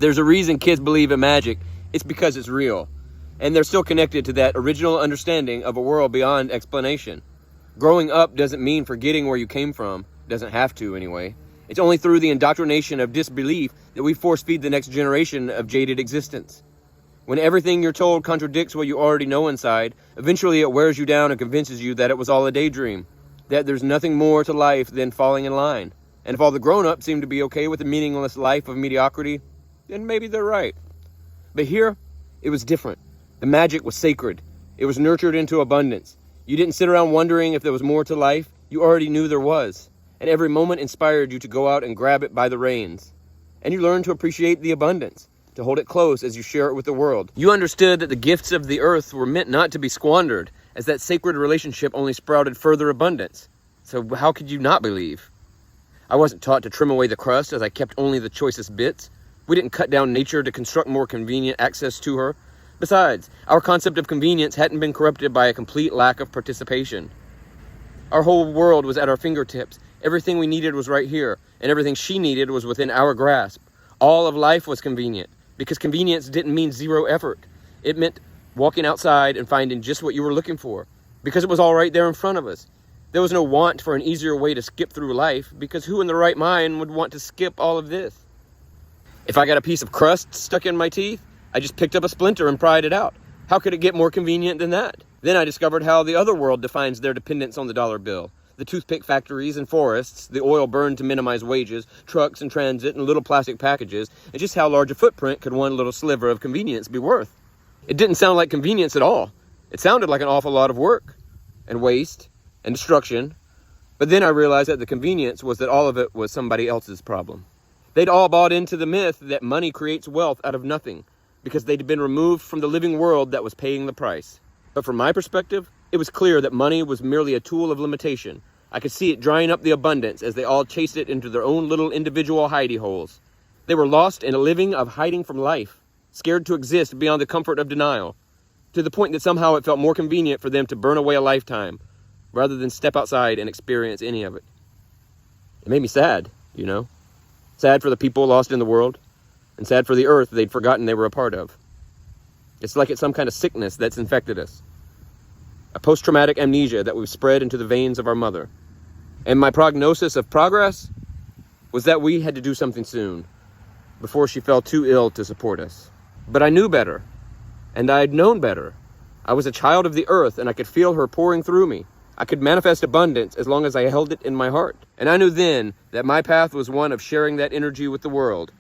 there's a reason kids believe in magic. It's because it's real. And they're still connected to that original understanding of a world beyond explanation. Growing up doesn't mean forgetting where you came from. Doesn't have to, anyway. It's only through the indoctrination of disbelief that we force feed the next generation of jaded existence. When everything you're told contradicts what you already know inside, eventually it wears you down and convinces you that it was all a daydream, that there's nothing more to life than falling in line. And if all the grown-ups seem to be okay with the meaningless life of mediocrity, then maybe they're right. But here, it was different. The magic was sacred. It was nurtured into abundance. You didn't sit around wondering if there was more to life. You already knew there was. And every moment inspired you to go out and grab it by the reins. And you learned to appreciate the abundance, to hold it close as you share it with the world. You understood that the gifts of the earth were meant not to be squandered, as that sacred relationship only sprouted further abundance. So how could you not believe? I wasn't taught to trim away the crust as I kept only the choicest bits. We didn't cut down nature to construct more convenient access to her. Besides, our concept of convenience hadn't been corrupted by a complete lack of participation. Our whole world was at our fingertips. Everything we needed was right here, and everything she needed was within our grasp. All of life was convenient, because convenience didn't mean zero effort. It meant walking outside and finding just what you were looking for, because it was all right there in front of us. There was no want for an easier way to skip through life, because who in their right mind would want to skip all of this? If I got a piece of crust stuck in my teeth, I just picked up a splinter and pried it out. How could it get more convenient than that? Then I discovered how the other world defines their dependence on the dollar bill. The toothpick factories and forests, the oil burned to minimize wages, trucks and transit and little plastic packages, and just how large a footprint could one little sliver of convenience be worth? It didn't sound like convenience at all. It sounded like an awful lot of work and waste and destruction. But then I realized that the convenience was that all of it was somebody else's problem. They'd all bought into the myth that money creates wealth out of nothing, because they'd been removed from the living world that was paying the price. But from my perspective, it was clear that money was merely a tool of limitation. I could see it drying up the abundance as they all chased it into their own little individual hidey holes. They were lost in a living of hiding from life, scared to exist beyond the comfort of denial, to the point that somehow it felt more convenient for them to burn away a lifetime, rather than step outside and experience any of it. It made me sad, you know? Sad for the people lost in the world, and sad for the earth they'd forgotten they were a part of. It's like it's some kind of sickness that's infected us. A post-traumatic amnesia that we've spread into the veins of our mother. And my prognosis of progress was that we had to do something soon, before she fell too ill to support us. But I knew better, and I'd known better. I was a child of the earth, and I could feel her pouring through me. I could manifest abundance as long as I held it in my heart. And I knew then that my path was one of sharing that energy with the world.